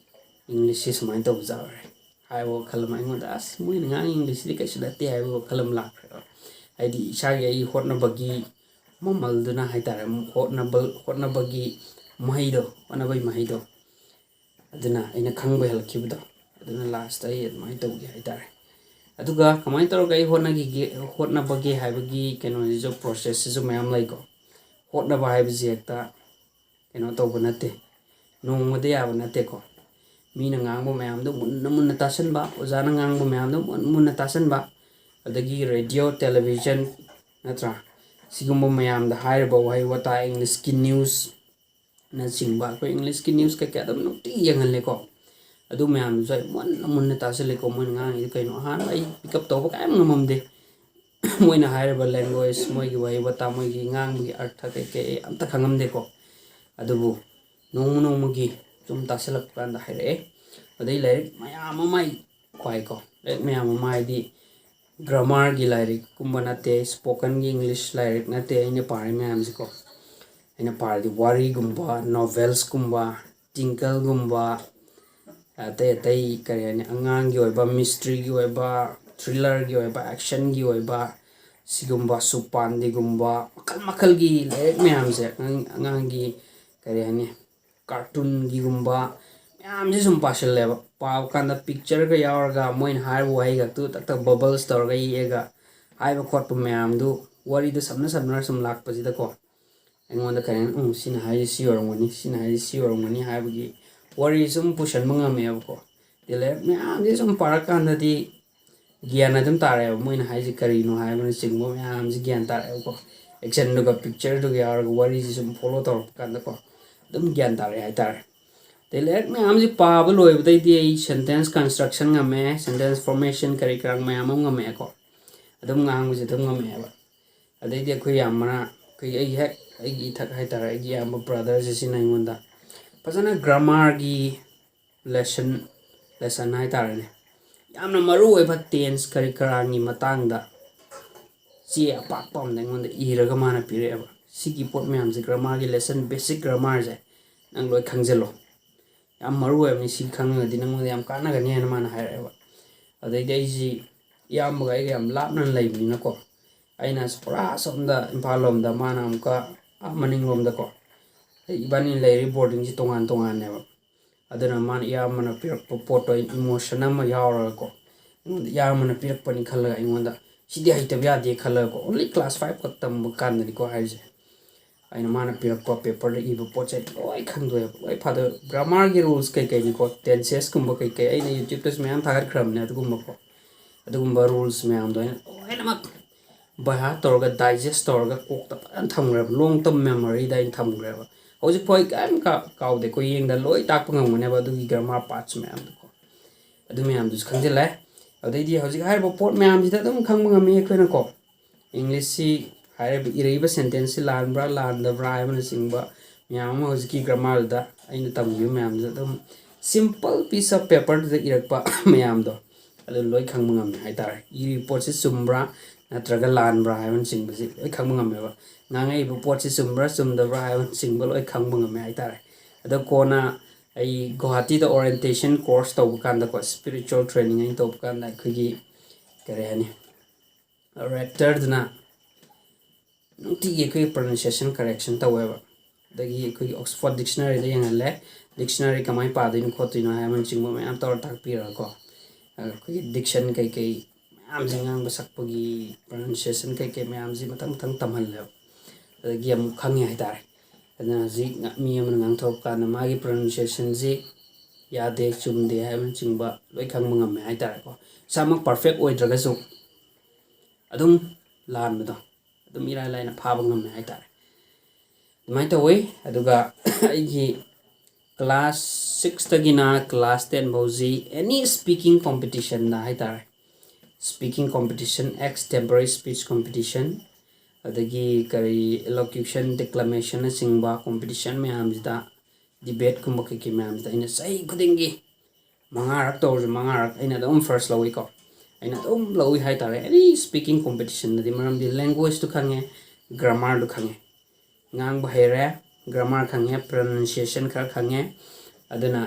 [SPEAKER 1] ꯏꯪꯂꯤꯁꯁꯤ ꯁꯨꯃꯥꯏꯅ ꯇꯧꯕ ꯌꯥꯎꯔꯦ ꯍꯥꯏꯕ ꯋꯥꯈꯜ ꯑꯃ ꯑꯩꯉꯣꯟꯗ ꯑꯁ ꯃꯣꯏꯅ ꯉꯥꯡꯉꯤ ꯏꯪꯂꯤꯁꯁꯤꯗꯤ ꯀꯩꯁꯨ ꯅꯠꯇꯦ ꯍꯥꯏꯕ ꯋꯥꯈꯜ ꯑꯃ ꯂꯥꯛꯈ꯭ꯔꯦꯕ ꯍꯥꯏꯗꯤ ꯏꯁꯥꯒꯤ ꯑꯩ ꯍꯣꯠꯅꯕꯒꯤ ꯃꯃꯜꯗꯨꯅ ꯍꯥꯏꯇꯥꯔꯦ ꯍꯣꯠꯅꯕꯒꯤ ꯍꯣꯠꯅꯕꯒꯤ ꯃꯍꯩꯗꯣ ꯑꯗꯨꯅ ꯑꯩꯅ ꯈꯪꯕ ꯍꯦꯜꯂꯛꯈꯤꯕꯗꯣ ꯑꯗꯨꯅ ꯂꯥꯁꯇ ꯑꯩ ꯑꯗꯨꯃꯥꯏꯅ ꯇꯧꯒꯦ ꯍꯥꯏꯇꯥꯔꯦ ꯑꯗꯨꯒ ꯀꯃꯥꯏꯅ ꯇꯧꯔꯒ ꯑꯩ ꯍꯣꯠꯅꯕꯒꯦ ꯍꯥꯏꯕꯒꯤ ꯀꯩꯅꯣꯁꯤꯁꯨ ꯄ꯭ꯔꯣꯁꯦꯁꯁꯤꯁꯨ ꯃꯌꯥꯝ ꯂꯩꯀꯣ ꯍꯣꯠꯅꯕ ꯍꯥꯏꯕꯁꯤ ꯍꯦꯛꯇ ꯀꯩꯅꯣ ꯇꯧꯕ ꯅꯠꯇꯦ ꯅꯣꯡꯃꯗ ꯌꯥꯕ ꯅꯠꯇꯦꯀꯣ ꯃꯤꯅ ꯉꯥꯡꯕ ꯃꯌꯥꯝꯗꯣ ꯃꯨꯟꯅ ꯃꯨꯟꯅ ꯇꯥꯁꯟꯕ ꯑꯣꯖꯥꯅ ꯉꯥꯡꯕ ꯃꯌꯥꯝꯗꯣ ꯃꯨꯟꯅ ꯃꯨꯟꯅ ꯇꯥꯁꯟꯕ ꯑꯗꯒꯤ ꯔꯦꯗꯤꯑꯣ ꯇꯦꯂꯤꯚꯤꯖꯟ ꯅꯠꯇ꯭ꯔꯥ ꯁꯤꯒꯨꯝꯕ ꯃꯌꯥꯝꯗ ꯍꯥꯏꯔꯤꯕ ꯋꯥꯍꯩ ꯋꯥꯇꯥ ꯏꯪꯂꯤꯁꯀꯤ ꯅ꯭ꯌꯨꯁꯅꯆꯤꯡꯕ ꯑꯩꯈꯣꯏ ꯏꯪꯂꯤꯁꯀꯤ ꯅ꯭ꯌꯨꯁ ꯀꯩꯀꯩ ꯑꯗꯨꯝ ꯅꯨꯡꯇꯤꯒꯤ ꯌꯦꯡꯍꯜꯂꯦꯀꯣ ꯑꯗꯨ ꯃꯌꯥꯝꯗꯨꯁꯨ ꯑꯩ ꯃꯨꯟꯅ ꯃꯨꯟꯅ ꯇꯥꯁꯜꯂꯦꯀꯣ ꯃꯣꯏꯅ ꯉꯥꯡꯉꯤꯗꯣ ꯀꯩꯅꯣ ꯑꯍꯥꯟꯕ ꯑꯩ ꯄꯤꯛꯑꯞ ꯇꯧꯕ ꯀꯌꯥꯝ ꯉꯝꯃꯝꯗꯦ ꯃꯣꯏꯅ ꯍꯥꯏꯔꯤꯕ ꯂꯦꯡꯒ꯭ꯋꯦꯖ ꯃꯣꯏꯒꯤ ꯋꯥꯍꯩ ꯋꯥꯇꯥ ꯃꯣꯏꯒꯤ ꯉꯥꯡꯕꯒꯤ ꯑꯔꯊ ꯀꯩꯀꯩ ꯑꯩ ꯑꯝꯇ ꯈꯪꯉꯝꯗꯦꯀꯣ ꯑꯗꯨꯕꯨ ꯅꯣꯡꯃꯒꯤ ꯁꯨꯝ ꯇꯥꯁꯜꯂꯛꯄ ꯀꯥꯟꯗ ꯍꯥꯏꯔꯛꯑꯦ ꯑꯗꯩ ꯂꯥꯏꯔꯤꯛ ꯃꯌꯥꯝ ꯑꯃ ꯑꯩ ꯄꯥꯏꯀꯣ ꯂꯥꯏꯔꯤꯛ ꯃꯌꯥꯝ ꯑꯃ ꯍꯥꯏꯗꯤ ꯒ꯭ꯔꯥꯃꯥꯔꯒꯤ ꯂꯥꯏꯔꯤꯛꯀꯨꯝꯕ ꯅꯠꯇꯦ ꯁ꯭ꯄꯣꯀꯟꯒꯤ ꯏꯪꯂꯤꯁ ꯂꯥꯏꯔꯤꯛ ꯅꯠꯇꯦ ꯑꯩꯅ ꯄꯥꯔꯤ ꯃꯌꯥꯝꯁꯤꯀꯣ ꯑꯩꯅ ꯄꯥꯔꯗꯤ ꯋꯥꯔꯤꯒꯨꯝꯕ ꯅꯣꯚꯦꯜꯁꯀꯨꯝꯕ ꯇꯤꯡꯀꯜꯒꯨꯝꯕ ꯑꯇꯩ ꯑꯇꯩ ꯀꯔꯤ ꯍꯥꯏꯅꯤ ꯑꯉꯥꯡꯒꯤ ꯑꯣꯏꯕ ꯃꯤꯁꯇ꯭ꯔꯤꯒꯤ ꯑꯣꯏꯕ ꯊ꯭ꯔꯤꯂꯔꯒꯤ ꯑꯣꯏꯕ ꯑꯦꯛꯁꯟꯒꯤ ꯑꯣꯏꯕ ꯁꯤꯒꯨꯝꯕ ꯁꯨꯄꯥꯟꯗꯤꯒꯨꯝꯕ ꯃꯈꯜ ꯃꯈꯜꯒꯤ ꯂꯥꯏꯔꯤꯛ ꯃꯌꯥꯝꯁꯦ ꯑꯉꯥꯡꯒꯤ ꯀꯔꯤ ꯍꯥꯏꯅꯤ ꯀꯥꯔꯇꯨꯟꯒꯤꯒꯨꯝꯕ ꯃꯌꯥꯝꯁꯦ ꯁꯨꯝ ꯄꯥꯁꯤꯜꯂꯦꯕ ꯄꯥꯕ ꯀꯥꯟꯗ ꯄꯤꯛꯆꯔꯒ ꯌꯥꯎꯔꯒ ꯃꯣꯏꯅ ꯍꯥꯏꯔꯤꯕ ꯋꯥꯍꯩ ꯈꯛꯇꯨ ꯇꯛꯇ ꯕꯕꯜꯁ ꯇꯧꯔꯒ ꯌꯦꯛꯑꯒ ꯍꯥꯏꯕ ꯈꯣꯠꯄ ꯃꯌꯥꯝꯗꯨ ꯋꯥꯔꯤꯗꯨ ꯁꯝꯅ ꯁꯨꯝ ꯂꯥꯛꯄꯁꯤꯗꯀꯣ ꯑꯩꯉꯣꯟꯗ ꯀꯔꯤ ꯍꯥꯏꯅꯤ ꯁꯤꯅ ꯍꯥꯏꯔꯤꯁꯤ ꯁꯤ ꯑꯣꯏꯔꯝꯒꯅꯤ ꯁꯤꯅ ꯍꯥꯏꯔꯤꯁꯤ ꯁꯤ ꯑꯣꯏꯔꯝꯒꯅꯤ ꯍꯥꯏꯕꯒꯤ ꯋꯥꯔꯤ ꯁꯨꯝ ꯄꯨꯁꯟꯕ ꯉꯝꯃꯦꯕꯀꯣ ꯂꯥꯏꯔꯤꯛ ꯃꯌꯥꯝꯁꯦ ꯁꯨꯝ ꯄꯥꯔꯀꯥꯟꯗꯗꯤ ꯒ꯭ꯌꯥꯟ ꯑꯗꯨꯝ ꯇꯥꯔꯛꯑꯦꯕ ꯃꯣꯏꯅ ꯍꯥꯏꯁꯤ ꯀꯔꯤꯅꯣ ꯍꯥꯏꯕꯅꯆꯤꯡꯕ ꯃꯌꯥꯝꯁꯤ ꯒ꯭ꯌꯥꯟ ꯇꯥꯔꯛꯑꯦꯕꯀꯣ ꯑꯦꯛꯁꯟꯗꯨꯒ ꯄꯤꯛꯆꯔꯗꯨꯒ ꯌꯥꯎꯔꯒ ꯋꯥꯔꯤꯁꯤ ꯁꯨꯝ ꯐꯣꯂꯣ ꯇꯧꯔꯛꯄ ꯀꯥꯟꯗꯀꯣ ꯑꯗꯨꯝ ꯒ꯭ꯌꯥꯟ ꯇꯥꯔꯛꯑꯦ ꯍꯥꯏꯇꯥꯔꯦ ꯑꯗꯩ ꯂꯥꯏꯔꯤꯛ ꯃꯌꯥꯝꯁꯤ ꯄꯥꯕ ꯂꯣꯏꯕꯗꯩꯗꯤ ꯑꯩ ꯁꯦꯟꯇꯦꯟꯁ ꯀꯟꯁꯇ꯭ꯔꯛꯁꯟ ꯉꯝꯃꯦ ꯁꯦꯟꯇꯦꯟꯁ ꯐꯣꯔꯃꯦꯁꯟ ꯀꯔꯤ ꯀꯔꯥ ꯃꯌꯥꯝ ꯑꯃ ꯉꯝꯃꯛꯑꯦꯀꯣ ꯑꯗꯨꯝ ꯉꯥꯡꯕꯁꯤ ꯑꯗꯨꯝ ꯉꯝꯃꯛꯑꯦꯕ ꯑꯗꯩꯗꯤ ꯑꯩꯈꯣꯏ ꯌꯥꯝꯕꯅ ꯑꯩꯒꯤ ꯏꯊꯛ ꯍꯥꯏꯇꯥꯔꯦ ꯑꯩꯒꯤ ꯏꯌꯥꯝꯕ ꯕ꯭ꯔꯗꯔꯁꯦ ꯁꯤꯅ ꯑꯩꯉꯣꯟꯗ ꯐꯖꯅ ꯒ꯭ꯔꯥꯃꯥꯔꯒꯤ ꯂꯦꯁꯟ ꯍꯥꯏꯇꯥꯔꯦꯅꯦ ꯌꯥꯝꯅ ꯃꯔꯨ ꯑꯣꯏꯕ ꯇꯦꯟꯁ ꯀꯔꯤ ꯀꯔꯥꯒꯤ ꯃꯇꯥꯡꯗ ꯆꯦ ꯑꯄꯥꯛꯄ ꯑꯃꯗ ꯑꯩꯉꯣꯟꯗ ꯏꯔꯒ ꯃꯥꯅ ꯄꯤꯔꯛꯑꯦꯕ ꯁꯤꯒꯤ ꯄꯣꯠ ꯃꯌꯥꯝꯁꯦ ꯒ꯭ꯔꯥꯃꯥꯔꯒꯤ ꯂꯦꯁꯟ ꯕꯦꯁꯤꯛ ꯒ꯭ꯔꯥꯃꯥꯔꯁꯦ ꯅꯪ ꯂꯣꯏ ꯈꯪꯖꯤꯜꯂꯣ ꯌꯥꯝ ꯃꯔꯨ ꯑꯣꯏꯕꯅꯤ ꯁꯤ ꯈꯪꯉꯒꯗꯤ ꯅꯪꯉꯣꯟꯗ ꯌꯥꯝ ꯀꯥꯟꯅꯒꯅꯤ ꯍꯥꯏꯅ ꯃꯥꯅ ꯍꯥꯏꯔꯛꯑꯦꯕ ꯑꯗꯩꯗꯤ ꯑꯩꯁꯤ ꯏꯌꯥꯝꯕꯒ ꯑꯩꯒ ꯌꯥꯝ ꯂꯥꯞꯅ ꯂꯩꯕꯅꯤꯅꯀꯣ ꯑꯩꯅ ꯄꯨꯔꯥ ꯁꯣꯝꯗ ꯏꯝꯐꯥꯜ ꯂꯣꯝꯗ ꯃꯥꯅ ꯑꯃꯨꯛꯀ ꯃꯅꯤꯡꯂꯣꯝꯗꯀꯣ ꯏꯕꯥꯅꯤ ꯂꯩꯔꯤ ꯕꯣꯔꯗꯤꯡꯁꯤ ꯇꯣꯉꯥꯟ ꯇꯣꯉꯥꯟꯅꯦꯕ ꯑꯗꯨꯅ ꯃꯥꯅ ꯏꯌꯥꯝꯕꯅ ꯄꯤꯔꯛꯄ ꯄꯣꯠꯇꯣ ꯑꯩ ꯏꯃꯣꯁꯟ ꯑꯃ ꯌꯥꯎꯔꯒꯀꯣ ꯑꯩꯉꯣꯟꯗ ꯏꯌꯥꯝꯕꯅ ꯄꯤꯔꯛꯄꯅꯤ ꯈꯜꯂꯒ ꯑꯩꯉꯣꯟꯗ ꯁꯤꯗꯤ ꯍꯩꯇꯕ ꯌꯥꯗꯦ ꯈꯜꯂꯒꯀꯣ ꯑꯣꯟꯂꯤ ꯀ꯭ꯂꯥꯁ 5 ꯈꯛ ꯇꯝꯕ ꯀꯥꯟꯗꯅꯤꯀꯣ ꯍꯥꯏꯔꯤꯁꯦ ꯑꯩꯅ ꯃꯥꯅ ꯄꯤꯔꯛꯄ ꯄꯦꯄꯔꯗ ꯏꯕ ꯄꯣꯠꯁꯦ ꯂꯣꯏ ꯈꯪꯗꯣꯏꯑꯕ ꯂꯣꯏ ꯐꯥꯗꯣꯏ ꯒ꯭ꯔꯥꯃꯥꯔꯒꯤ ꯔꯨꯜꯁ ꯀꯩꯀꯩꯅꯤꯀꯣ ꯇꯦꯟꯁꯦꯁꯀꯨꯝꯕ ꯀꯩꯀꯩ ꯑꯩꯅ ꯌꯨꯇ꯭ꯌꯨꯕꯇꯁꯨ ꯃꯌꯥꯝ ꯊꯥꯒꯠꯈ꯭ꯔꯕꯅꯦ ꯑꯗꯨꯒꯨꯝꯕ ꯔꯨꯜꯁ ꯃꯌꯥꯝꯗꯣ ꯑꯩꯅ ꯂꯣꯏꯅꯃꯛ ꯕꯩꯍꯥꯔꯠ ꯇꯧꯔꯒ ꯗꯥꯏꯖꯦꯁ ꯇꯧꯔꯒ ꯀꯣꯛꯇ ꯐꯖꯅ ꯊꯝꯈ꯭ꯔꯦꯕ ꯂꯣꯡ ꯇꯔꯝ ꯃꯦꯃꯣꯔꯤꯗ ꯑꯩꯅ ꯊꯝꯈ꯭ꯔꯦꯕ ꯍꯧꯖꯤꯛꯐꯥꯎ ꯑꯩ ꯀꯔꯤꯝ ꯀꯥꯎꯗꯦ ꯌꯦꯡꯗ ꯂꯣꯏ ꯇꯥꯛꯄ ꯉꯝꯒꯅꯦꯕ ꯑꯗꯨꯒꯤ ꯒ꯭ꯔꯥꯃꯥꯔ ꯄꯥꯔꯠꯁ ꯃꯌꯥꯝꯗꯣꯀꯣ ꯑꯗꯨ ꯃꯌꯥꯝꯗꯨꯁꯨ ꯈꯪꯖꯤꯜꯂꯦ ꯑꯗꯩꯗꯤ ꯍꯧꯖꯤꯛ ꯍꯥꯏꯔꯤꯕ ꯄꯣꯠ ꯃꯌꯥꯝꯁꯤꯗ ꯑꯗꯨꯝ ꯈꯪꯕ ꯉꯝꯃꯤ ꯑꯩꯈꯣꯏꯅꯀꯣ ꯏꯪꯂꯤꯁꯁꯤ ꯍꯥꯏꯔꯤꯕ ꯏꯔꯛꯏꯕ ꯁꯦꯟꯇꯦꯟꯁꯁꯤ ꯂꯥꯟꯕ꯭ꯔꯥ ꯂꯥꯟꯗꯕ꯭ꯔꯥ ꯍꯥꯏꯕꯅꯆꯤꯡꯕ ꯃꯌꯥꯝ ꯑꯃ ꯍꯧꯖꯤꯛꯀꯤ ꯒ꯭ꯔꯥꯃꯥꯔꯗꯨꯗ ꯑꯩꯅ ꯇꯝꯈꯤꯕ ꯃꯌꯥꯝꯗꯨꯗ ꯑꯗꯨꯝ ꯁꯤꯝꯄꯜ ꯄꯤꯁ ꯑꯣꯐ ꯄꯦꯄꯔꯗꯨꯗ ꯏꯔꯛꯄ ꯃꯌꯥꯝꯗꯣ ꯑꯗꯨ ꯂꯣꯏ ꯈꯪꯕ ꯉꯝꯃꯦ ꯍꯥꯏꯇꯥꯔꯦ ꯏꯔꯤꯕ ꯄꯣꯠꯁꯤ ꯆꯨꯝꯕ꯭ꯔꯥ ꯅꯠꯇ꯭ꯔꯒ ꯂꯥꯟꯕ꯭ꯔꯥ ꯍꯥꯏꯕꯅꯆꯤꯡꯕꯁꯤ ꯂꯣꯏ ꯈꯪꯕ ꯉꯝꯃꯦꯕ ꯉꯥꯡꯉꯛꯏꯕ ꯄꯣꯠꯁꯤ ꯆꯨꯝꯕ꯭ꯔꯥ ꯆꯨꯝꯗꯕ꯭ꯔꯥ ꯍꯥꯏꯕꯅꯆꯤꯡꯕ ꯂꯣꯏ ꯈꯪꯕ ꯉꯝꯃꯦ ꯍꯥꯏꯇꯥꯔꯦ ꯑꯗꯣ ꯀꯣꯟꯅ ꯑꯩ ꯒꯨꯋꯥꯍꯥꯇꯤꯗ ꯑꯣꯔꯤꯌꯦꯟꯇꯦꯁꯟ ꯀꯣꯔꯁ ꯇꯧꯕ ꯀꯥꯟꯗꯀꯣ ꯁ꯭ꯄꯤꯔꯤꯆꯨꯋꯦꯜ ꯇ꯭ꯔꯦꯅꯤꯡ ꯑꯩꯅ ꯇꯧꯕ ꯀꯥꯟꯗ ꯑꯩꯈꯣꯏꯒꯤ ꯀꯔꯤ ꯍꯥꯏꯅꯤ ꯔꯦꯛꯇꯔꯗꯨꯅ ꯅꯨꯡꯇꯤꯒꯤ ꯑꯩꯈꯣꯏꯒꯤ ꯄ꯭ꯔꯣꯅꯟꯁꯤꯌꯦꯁꯟ ꯀꯔꯦꯛꯁꯟ ꯇꯧꯋꯦꯕ ꯑꯗꯒꯤ ꯑꯩꯈꯣꯏꯒꯤ ꯑꯣꯛꯁꯐꯣꯔꯗ ꯗꯤꯛꯁꯅꯔꯤꯗ ꯌꯦꯡꯍꯜꯂꯦ ꯗꯤꯛꯁꯅꯔꯤ ꯀꯃꯥꯏꯅ ꯄꯥꯗꯣꯏꯅꯣ ꯈꯣꯠꯇꯣꯏꯅꯣ ꯍꯥꯏꯕꯅꯆꯤꯡꯕ ꯃꯌꯥꯝ ꯇꯧꯔ ꯇꯥꯛꯄꯤꯔꯒꯀꯣ ꯑꯩꯈꯣꯏꯒꯤ ꯗꯤꯛꯁꯟ ꯀꯩꯀꯩ ꯃꯌꯥꯝꯁꯦ ꯉꯥꯡꯕ ꯁꯛꯄꯒꯤ ꯄ꯭ꯔꯣꯅꯟꯁꯤꯌꯦꯁꯟ ꯀꯩꯀꯩ ꯃꯌꯥꯝꯁꯤ ꯃꯊꯪ ꯃꯊꯪ ꯇꯝꯍꯜꯂꯦꯕ ꯑꯗꯒꯤ ꯑꯃꯨꯛ ꯈꯪꯉꯦ ꯍꯥꯏꯇꯥꯔꯦ ꯑꯗꯨꯅ ꯍꯧꯖꯤꯛ ꯃꯤ ꯑꯃꯅ ꯉꯥꯡꯊꯣꯔꯛꯄ ꯀꯥꯟꯗ ꯃꯥꯒꯤ ꯄ꯭ꯔꯣꯅꯟꯁꯤꯌꯦꯁꯟꯁꯤ ꯌꯥꯗꯦ ꯆꯨꯝꯗꯦ ꯍꯥꯏꯕꯅꯆꯤꯡꯕ ꯂꯣꯏ ꯈꯪꯕ ꯉꯝꯃꯦ ꯍꯥꯏꯇꯥꯔꯦꯀꯣ ꯏꯁꯥꯃꯛ ꯄꯔꯐꯦꯛ ꯑꯣꯏꯗ꯭ꯔꯒꯁꯨ ꯑꯗꯨꯝ ꯂꯥꯟꯕꯗꯣ ꯑꯗꯨꯝ ꯏꯔꯥꯏ ꯂꯥꯏꯅ ꯐꯥꯕ ꯉꯝꯃꯦ ꯍꯥꯏꯇꯥꯔꯦ ꯑꯗꯨꯃꯥꯏꯅ ꯇꯧꯋꯤ ꯑꯗꯨꯒ ꯑꯩꯒꯤ ꯀ꯭ꯂꯥꯁ 6ꯇꯒꯤꯅ ꯀ꯭ꯂꯥꯁ 10 ꯐꯥꯎꯁꯤ ꯑꯦꯅꯤ ꯁ꯭ꯄꯤꯀꯤꯡ ꯀꯣꯝꯄꯤꯇꯤꯁꯟꯗ ꯍꯥꯏꯇꯥꯔꯦ speaking competition temporary speech competition ꯑꯗꯒꯤ ꯀꯔꯤ ꯏꯂꯣꯀ꯭ꯌꯨꯁꯟ ꯗꯤꯀ꯭ꯂꯃꯦꯁꯟꯅꯆꯤꯡꯕ ꯀꯣꯝꯄꯤꯇꯤꯁꯟ ꯃꯌꯥꯝꯁꯤꯗ ꯗꯤꯕꯦꯠꯀꯨꯝꯕ ꯀꯩꯀꯩ ꯃꯌꯥꯝꯁꯤꯗ ꯑꯩꯅ ꯆꯍꯤ ꯈꯨꯗꯤꯡꯒꯤ 5ꯔꯛ ꯇꯧꯔꯁꯨ 5ꯔꯛ ꯑꯩꯅ ꯑꯗꯨꯝ ꯐꯥꯔꯁ ꯂꯧꯏꯀꯣ ꯑꯩꯅ ꯑꯗꯨꯝ ꯂꯧꯏ ꯍꯥꯏꯇꯥꯔꯦ ꯑꯦꯅꯤ ꯁ꯭ꯄꯤꯀꯤꯡ ꯀꯣꯝꯄꯤꯇꯤꯁꯟꯗꯗꯤ ꯃꯔꯝꯗꯤ ꯂꯦꯡꯒ꯭ꯋꯦꯖꯇꯨ ꯈꯪꯉꯦ ꯒ꯭ꯔꯥꯃꯥꯔꯗꯨ ꯈꯪꯉꯦ ꯉꯥꯡꯕ ꯍꯩꯔꯦ ꯒ꯭ꯔꯥꯃꯥꯔ ꯈꯪꯉꯦ ꯄ꯭ꯔꯣꯅꯟꯁꯤꯌꯦꯁꯟ ꯈꯔ ꯈꯪꯉꯦ ꯑꯗꯨꯅ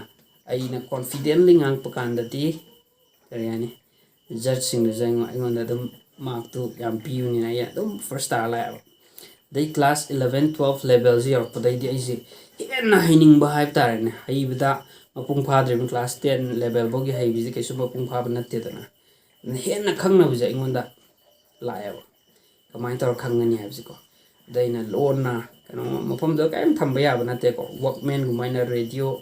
[SPEAKER 1] ꯑꯩꯅ ꯀꯣꯟꯐꯤꯗꯦꯟꯠꯂꯤ ꯉꯥꯡꯉꯛꯄ ꯀꯥꯟꯗꯗꯤ ꯀꯔꯤ ꯍꯥꯏꯅꯤ ꯖꯠꯁꯤꯡꯗꯨꯁꯨ ꯑꯩꯉꯣꯟꯗ ꯑꯗꯨꯝ ꯃꯥꯔꯛꯇꯨ ꯌꯥꯝ ꯄꯤꯕꯅꯤꯅ ꯑꯩ ꯑꯗꯨꯝ ꯐꯥꯔꯁ ꯇꯥꯔ ꯂꯥꯛꯑꯦꯕ Day class 11 12 levels yorpodai aise henna haining ba haib tarane haibida mapung phadre class 10 level bogi haibisi kaisu mapung phaba natte dana henna khangna buja ingonda laeba kamai tor khangani haibsi ko daina lona kano mapam do kaim thamba yaba natte ko workman gumaina radio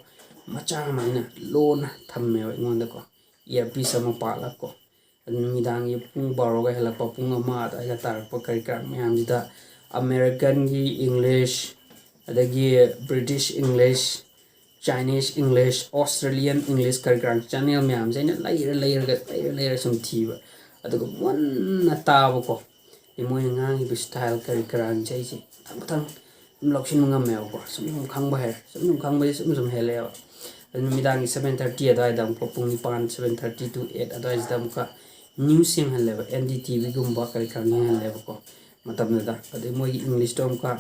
[SPEAKER 1] macha maina lona thamme ingonda ko earpiece ama pala ko midang yi pung baro ga helak pa pung ama da ga tar pa kari kar myam da American gi English adagi British English Chinese English Australian English kari kar channel myam jaina layer sum thiba adugo one na taba ko imoy ngang bi style kari kar jai ji thang lokshin ngam me ko sum khang ba he sum khang ba sum hele midang 7:30 adai dam ko pung 7:30 to 8 adai dam ka news yang haleba NDTV gumba kari kar ni haleba ko matam da ade moi English tom ka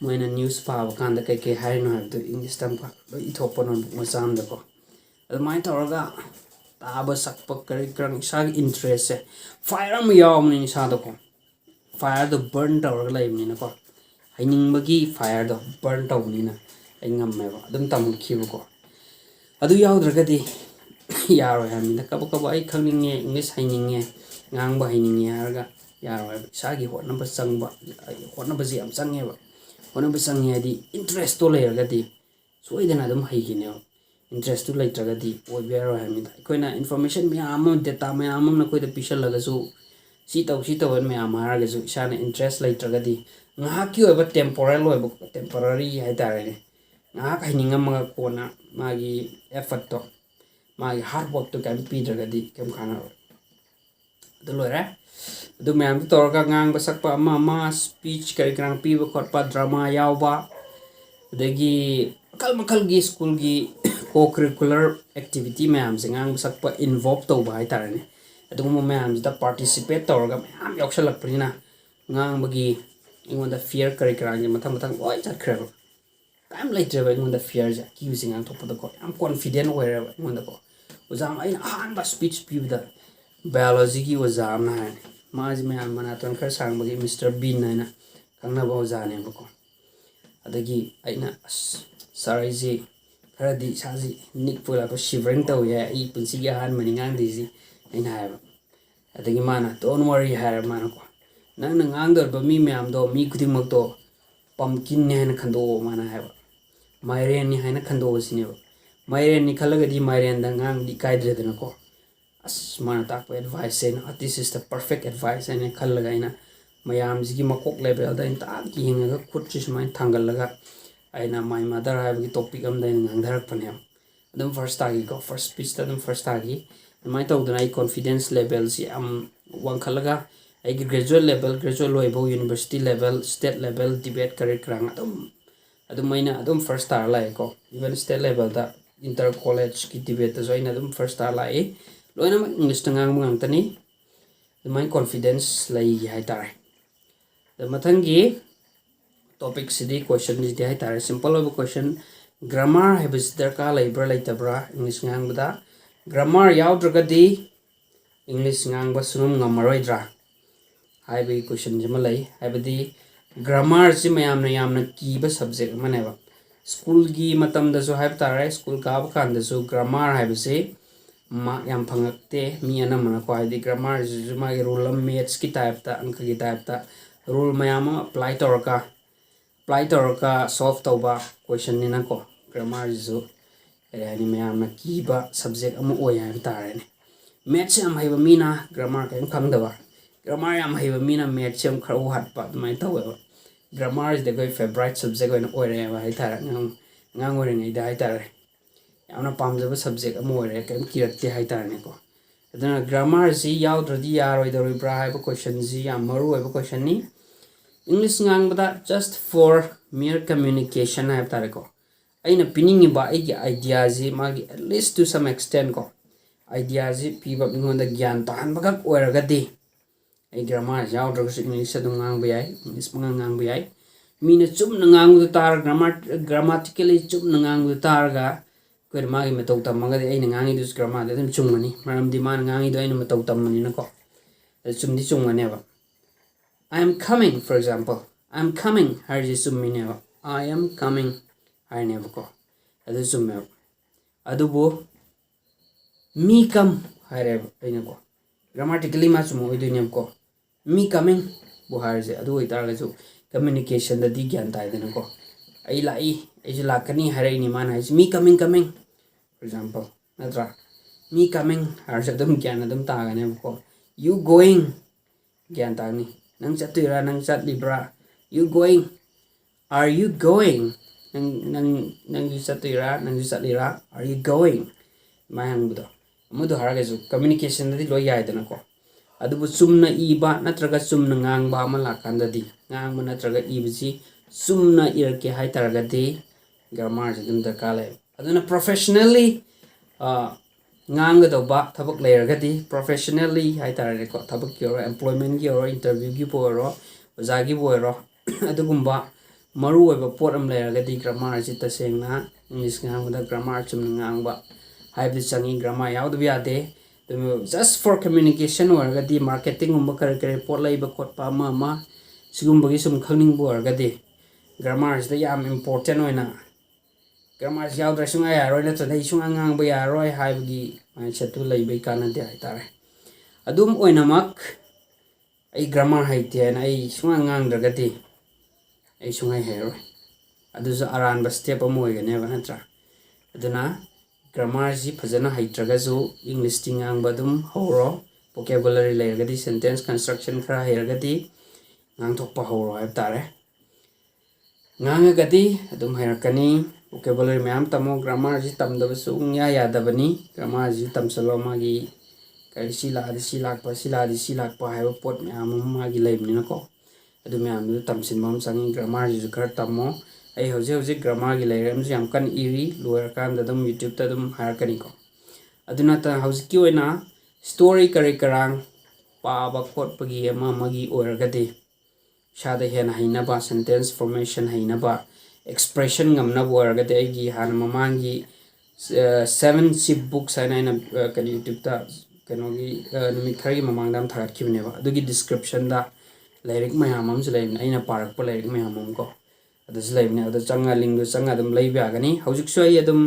[SPEAKER 1] moina news pa kan da kai hai no have to English tam ka do ithopon on masam da ko admai toraga taba sakpa kari kar sa interest se fire am yawm ni sa da ko fire the burn toraga lai ni na ko haining bagi fire the burn taw ni na ai ngam me ba dum tam khibu ko adu yaudra di yaro ya mi kaba kaba ai khangninge English haininge ngangba haininge harga yaro sagi hotnamba sangba hotnamba ji am sange ba hotnamba sange di interest to layer ga di soidana dum haigine interest to later ga di oibero ha mi koina information mi am data mi am na koi da pisal laga su si taw me am harga su isana interest later ga di nga ki oiba temporal oiba temporary hai tare ne nga haininga ma ko na magi effort to magi hard work to kan pidragadi kem khana do lora do ma'am to torga ngang basakpa ama speech kari krang pi ba khotpa drama yawba degi kal makal gi school gi co curricular activity ma'am singang basakpa involve to ba itarane adu mo ma'am da participate torga ma'am yoksalak prina ngang bagi ingonda fear kari krang gi mathang oi chakhreba time later ba ingonda fear ja ki using ang topa ko am confident wherever ingonda ko ozam ai han ba speech pibda biology gi ozam na hai maji me amana ton khar sang bagi Mr Bean na kangna ba ozane ba ko adagi aina sariji khara di saji nik pula ko shivering taw ya I punsi gi han mani ngang di ji aina hai ba adagi mana don't worry har mana ko nang ngang dor ba mi me am do mi khuding mak do pumpkin ne han khando mana hai ba mairen ni haina khando sine ba mairen ni khalaga di mairen da ngang di kaidre dana ko as mana tak pa advice and this is the perfect advice and khalaga ina mayam ji makok level da inta ki hinga khut chi mai thangal laga aina my mother ha bi topic am da ngang dharak panem adum first tagi ko first speech da dum first tagi mai taw da confidence level si am wang khalaga ai graduate level graduate loibo university level state level debate career krang adum maina adum first star lai ko even state level da inter college ki debate da join adum first star lai loina ma English tangang mang tani my confidence lai hai tar the mathangi topic sidi question is hai tar simple of question grammar habis darka lai bra lai tabra English ngang bada grammar yaw dragadi English ngang ba sunum ngamaroi dra hai bi question jama lai hai badi grammar si mayam na yam na ki ba subject maneba school gi matam da so hai tare school ka ba kan da so grammar hai bi se ma yam phangakte mi ana mana ko hai di grammar ju ma gi rule maths ki type ta ank ki type ta rule mayam apply torka solve tawba question ni na ko grammar ju ani mayam na ki ba subject amu oi hai tare ne maths am hai ba mi na grammar ka khang da ba grammar am hai ba mi na maths am khar hat pa mai taw grammar is the favorite subject when oi re ba hai tare ngang oi ngai da hai tare yamna pamjaba subject am oi re kem kirakte hai tare ne ko adana grammar si yaudradi yaroi dori bra hai ba question ji am maru hai ba question ni English ngang bada just for mere communication hai tare ko aina pinning ba ai idea ji magi at least to some extent ko idea ji piba ingonda gyan tan bagak oiraga di ai grammar yaudra ko English adung ngang ba yai English ngang ba yai mina chum ngang du tar grammatically chum ngang du tar ga ko magi me tok tam ga ai ngang i dus grammar da chum mani maram di man ngang i do ai me tok tam mani na ko chum di chum ngane ba I am coming for example I'm coming harji summineva. I am coming haineva ko. Adu summe. Adubo me come haireva aina ko. Grammatically ma sumo iduinem ko. Me coming bu harje adu itaraga su communication da di gyan tai dena ko. Ai lai ai ju lakani harai ni man hai me coming for example natra me coming harje dum gyan dum ta ga ne ko. You going gyan ta ni nang chatuira nang chat libra. You going? Are you going? Nang you chatuira nang you chatlira. Are you going? Mai hang budo amudu haraga su communication da di lo yai dena ko. Adubu sumna iba natraga sumna ngangba ama lakanda di ngangba natraga ibisi sumna irke hai taraga di grammar jadum dakale aduna professionally nganga do ba thabak layraga di professionally hai tarare ko thabak ki oro employment ki oro interview ki oro oja ki oro adugumba maru oiba pot am layraga di grammar ji tasengna english ngangba da grammar sumna ngangba hai bi changi grammar yaudu yade just for communication or gadi marketing kare kare pot laiba khot pa ma sigum bagi sum khangning bo gadi grammar is the yam important oina grammar yaw dra sunga ya roi na tadai sunga ngang ba ya roi hai bagi mindset tu laibai kana de ai tare adum oina mak ai grammar hai te na ai sunga ngang dra gadi ai sunga he roi adu za aran ba step amoy ga ne ba natra aduna grammar ji phajana haitraga ju english tingang badum horo vocabulary layergadi sentence construction khara hairgadi ngang thokpa horo hai tare ngangagadi adum hairakani vocabulary mayam tamo grammar ji tamdaba su nya yadabani grammar ji tamsalo magi kai silak pa hai pot mayam magi laibni nako adum mayam du tamsin mam sangi grammar ji khar tamo ai hoje grammar gi layram jam kan iri lower kan da dum youtube ta dum har kani ko aduna ta house ki oina story kare karang pa ba khot pagi ama magi oragade shada hena haina ba sentence formation haina ba expression ngamna bo oragade ai gi han mamangi 7 ship books haina ina kan youtube ta kanogi numi khari mamang dam tharat kibne ba adugi description da lyric mayam am jlai aina parak pa lyric mayam am ko adus laibne adu changa ling du changa dum laiba gani hojik so ai adum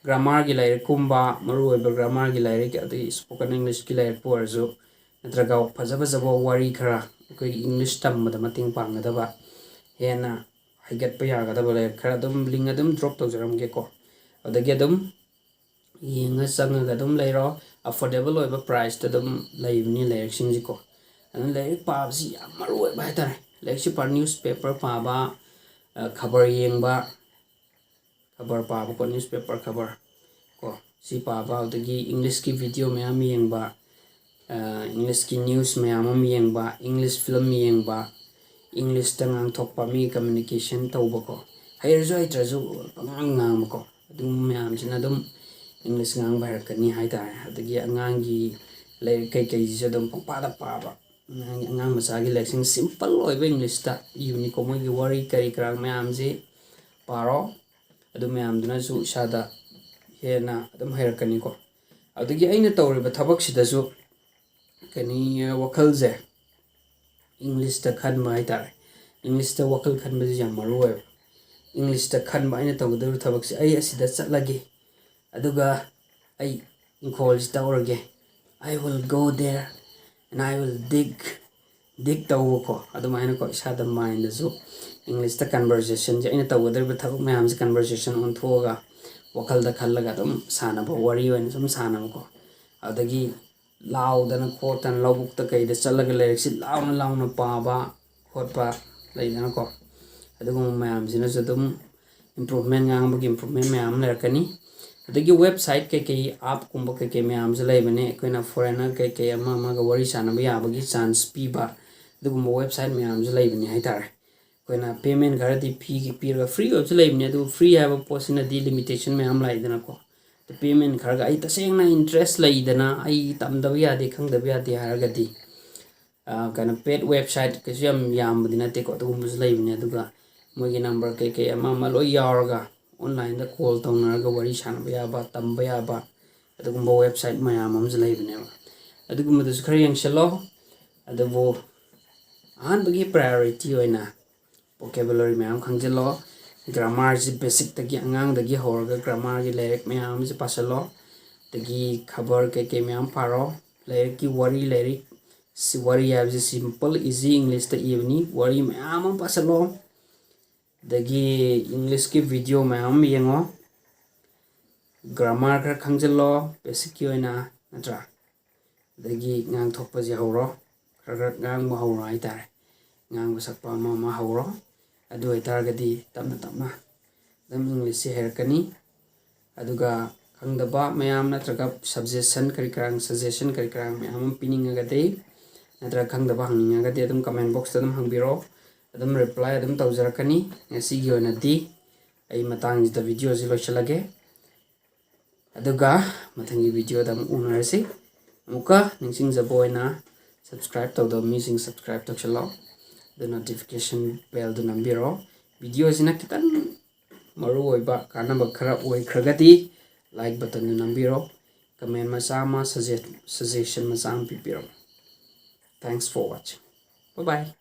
[SPEAKER 1] grammar gi lair kumba maru oiba grammar gi lair ki adu spoken english gi lair por zo natraga phajaba jabo wari khara koi english tam da mating pangada ba hena haigat pa yaga da lair khara dum ling adum drop to jaram ge ko adagi adum yenga changa ga dum lairo affordable oiba price ta dum laibni lair sing ji ko anu lair pa ji yam maru oiba ta lair si par newspaper pa ba khabar yengba khabar pa ko newspaper khabar ko si pa ba dagi english ki video mayam yengba english ki news mayam yengba english film yengba english tangang thokpa mi communication tawba ko hair jo itrazu pangang ngang ko adum mayam sina dum english ngang ba kani hai ta adagi angangi le kai ji dum pa da pa ba ngang masagi lesson simple oiba english ta unique ko gi wari kari krang mayam ji paro adu mayam duna su shada hena adum hairakani ko adagi aina tawriba thabak sida su kani wakal je english ta khan mai tar english ta wakal khan ba jam maru english ta khan ba aina tawdu thabak si ai asida chatlage aduga ai inkol tawrage I will go there and I will dig tawo ko adumaina ko sada mind so english ta conversation je ina tawder ba thak mayam se conversation on thoga wakal da khallaga dum sana ba wari wen sum sana ko adagi law dana khotan lawbuk ta kai da chalaga lyric si lawna pa ba khotpa leina ko adugum mayam sina dum improvement ngang ba improvement mayam lerkani adagi website ke app kumba ke mayam je laibane koina foreigner ke ama ga wari sana ba yabagi chance pi ba adugum website mayam je laibane hai tar koina payment garadi fee ki pira free of laibane adu free have a posina di limitation mayam laidana ko the payment kharaga ai tasengna interest laidana ai tamdaba yade khangdaba yade haragadi kana paid website ke yam budina te ko adugum je laibane aduga mogi number ke ama lo yawarga online da call tawnaga wari sanaba yaba tamba yaba adugumba website mayam am jlaibne adugumba du khari yang shalo adubo an bagi priority oina vocabulary mayam khangjalo grammar ji basic tagi angang dagi horaga grammar gi lyric mayam ji pasalo tagi khabar ke mayam paro lyric ki wari lyric si wari ya ji simple easy english ta evni wari mayam pasalo dagi english ki video mayam yengo grammar kra khangjalo basic ki oina natra dagi ngang thokpa ji horo kra ngang ma horo ai tare ngang sakpa ma horo adu ai targadi tamna tamna dam english se herkani aduga khangdaba mayam natraga suggestion suggestion kari mayam pininga gade natra khangdaba hangninga gade adum comment box adum hangbiro adum reply adum tawjarakani ngasi gi onadi ai matang jida video ji loisalage aduga mathangi video dam unarsi muka ningsing jaboina subscribe tawdo missing subscribe tawchalo the notification bell do nambiro video sina kitan maru oiba kanaba khara oi khragati like button do nambiro comment masama suggestion masam pipiro thanks for watching bye bye